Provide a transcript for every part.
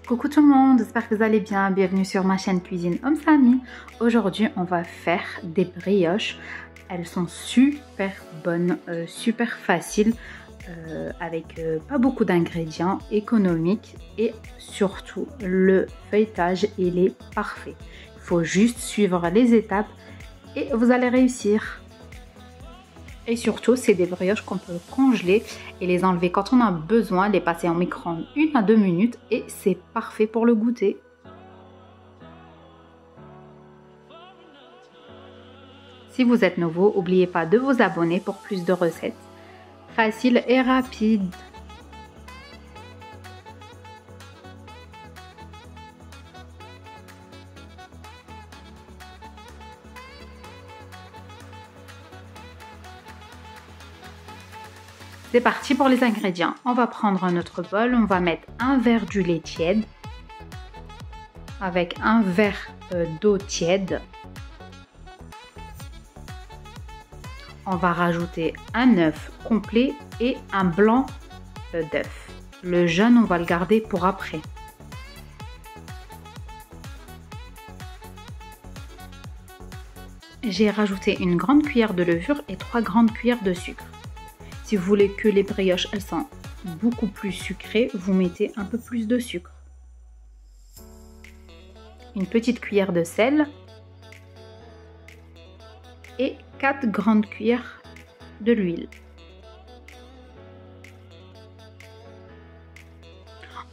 Coucou tout le monde, j'espère que vous allez bien. Bienvenue sur ma chaîne Cuisine Homme Famille. Aujourd'hui, on va faire des brioches. Elles sont super bonnes, super faciles, avec pas beaucoup d'ingrédients, économiques et surtout le feuilletage, il est parfait. Il faut juste suivre les étapes et vous allez réussir. Et surtout, c'est des brioches qu'on peut congeler et les enlever quand on a besoin, les passer en micro-ondes 1 à 2 minutes et c'est parfait pour le goûter. Si vous êtes nouveau, n'oubliez pas de vous abonner pour plus de recettes faciles et rapides. C'est parti pour les ingrédients. On va prendre notre bol, on va mettre un verre du lait tiède avec un verre d'eau tiède. On va rajouter un œuf complet et un blanc d'œuf. Le jaune, on va le garder pour après. J'ai rajouté une grande cuillère de levure et 3 grandes cuillères de sucre. Si vous voulez que les brioches elles sont beaucoup plus sucrées, vous mettez un peu plus de sucre. Une petite cuillère de sel et 4 grandes cuillères de l'huile.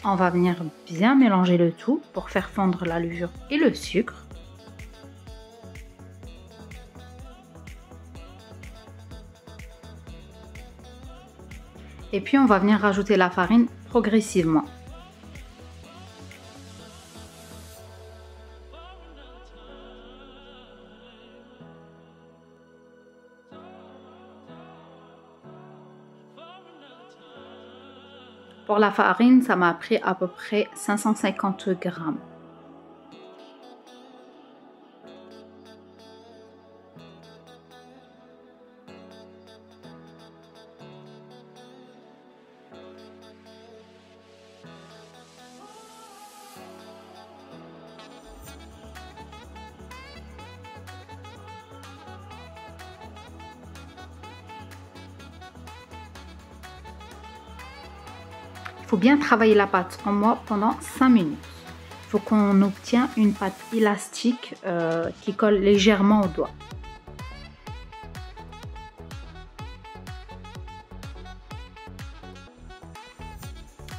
On va venir bien mélanger le tout pour faire fondre la levure et le sucre. Et puis on va venir rajouter la farine progressivement. Pour la farine, ça m'a pris à peu près 550 grammes. Il faut bien travailler la pâte en moi pendant 5 minutes. Il faut qu'on obtienne une pâte élastique qui colle légèrement au doigt.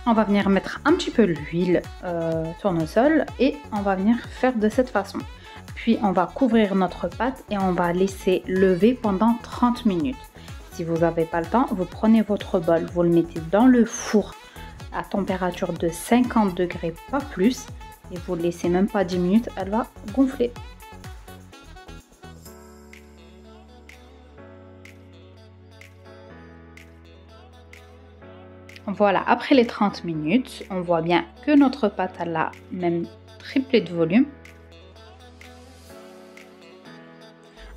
On va venir mettre un petit peu d'huile tournesol et on va venir faire de cette façon. Puis on va couvrir notre pâte et on va laisser lever pendant 30 minutes. Si vous n'avez pas le temps, vous prenez votre bol, vous le mettez dans le four à température de 50 degrés, pas plus, et vous ne laissez même pas 10 minutes, elle va gonfler. Voilà, après les 30 minutes, on voit bien que notre pâte elle a même triplé de volume.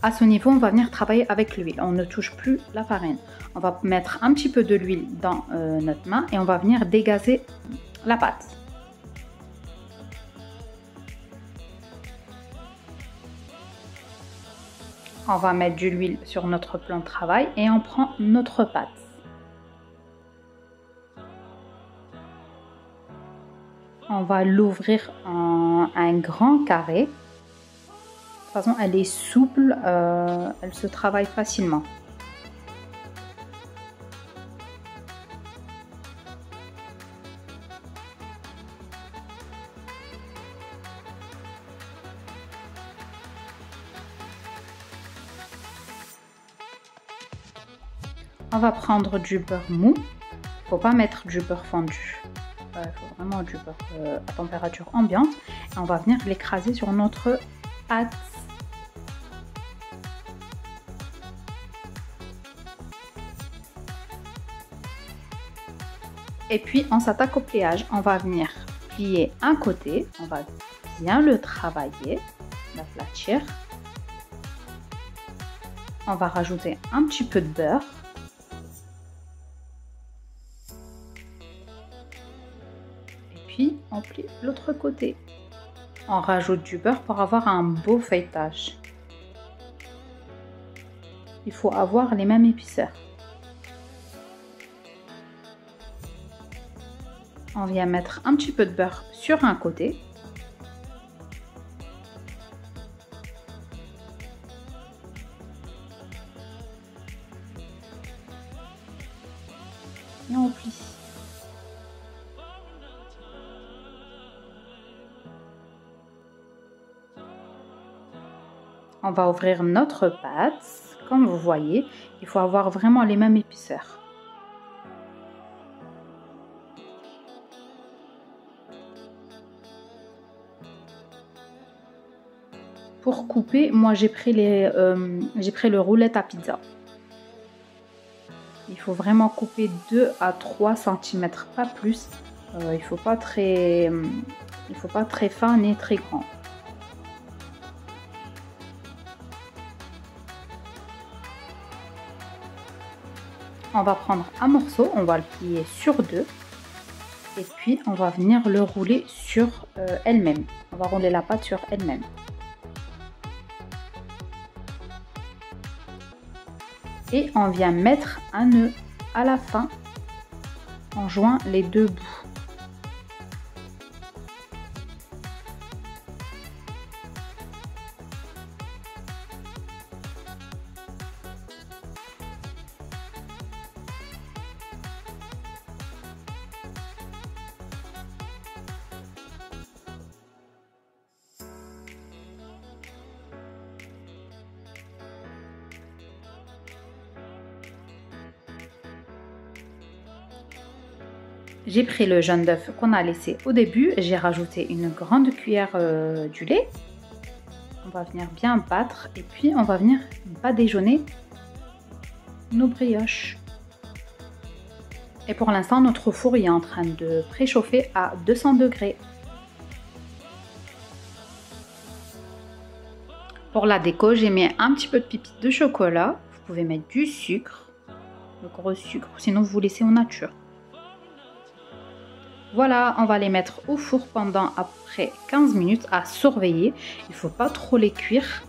À ce niveau, on va venir travailler avec l'huile. On ne touche plus la farine. On va mettre un petit peu de l'huile dans notre main et on va venir dégazer la pâte. On va mettre de l'huile sur notre plan de travail et on prend notre pâte. On va l'ouvrir en un grand carré. De toute façon, elle est souple, elle se travaille facilement. On va prendre du beurre mou. Il ne faut pas mettre du beurre fondu. Il faut vraiment du beurre à température ambiante. Et on va venir l'écraser sur notre pâte. Et puis on s'attaque au pliage. On va venir plier un côté, on va bien le travailler, l'aplatir. On va rajouter un petit peu de beurre. puis on plie l'autre côté. On rajoute du beurre pour avoir un beau feuilletage. Il faut avoir les mêmes épaisseurs. On vient mettre un petit peu de beurre sur un côté. Et on plie. On va ouvrir notre pâte. Comme vous voyez, il faut avoir vraiment les mêmes épaisseurs. Pour couper, moi j'ai pris le roulette à pizza. Il faut vraiment couper 2 à 3 cm, pas plus. Il ne faut pas très fin ni très grand. On va prendre un morceau, on va le plier sur 2 et puis on va venir le rouler sur elle-même. On va rouler la pâte sur elle-même. Et on vient mettre un nœud à la fin en joignant les deux bouts. J'ai pris le jaune d'œuf qu'on a laissé au début, j'ai rajouté une grande cuillère du lait. On va venir bien battre et puis on va venir badigeonner nos brioches. Et pour l'instant, notre four est en train de préchauffer à 200 degrés. Pour la déco, j'ai mis un petit peu de pépites de chocolat. Vous pouvez mettre du sucre, le gros sucre, sinon vous laissez en nature. Voilà, on va les mettre au four pendant à peu près 15 minutes à surveiller. Il ne faut pas trop les cuire.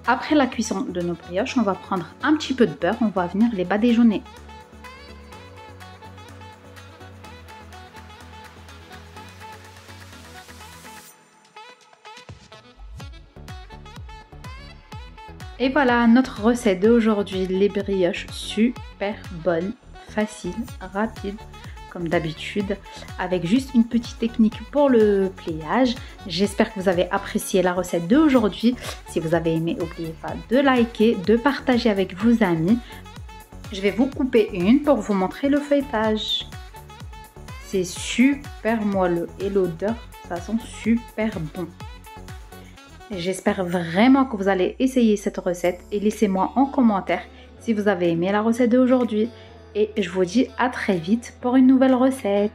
Après la cuisson de nos brioches, on va prendre un petit peu de beurre. On va venir les badigeonner. Et voilà notre recette d'aujourd'hui, les brioches super bonnes. Facile, rapide comme d'habitude, avec juste une petite technique pour le pliage. J'espère que vous avez apprécié la recette d'aujourd'hui. Si vous avez aimé, n'oubliez pas de liker, de partager avec vos amis. Je vais vous couper une pour vous montrer le feuilletage. C'est super moelleux et l'odeur, ça sent super bon. J'espère vraiment que vous allez essayer cette recette et laissez-moi en commentaire si vous avez aimé la recette d'aujourd'hui. Et je vous dis à très vite pour une nouvelle recette.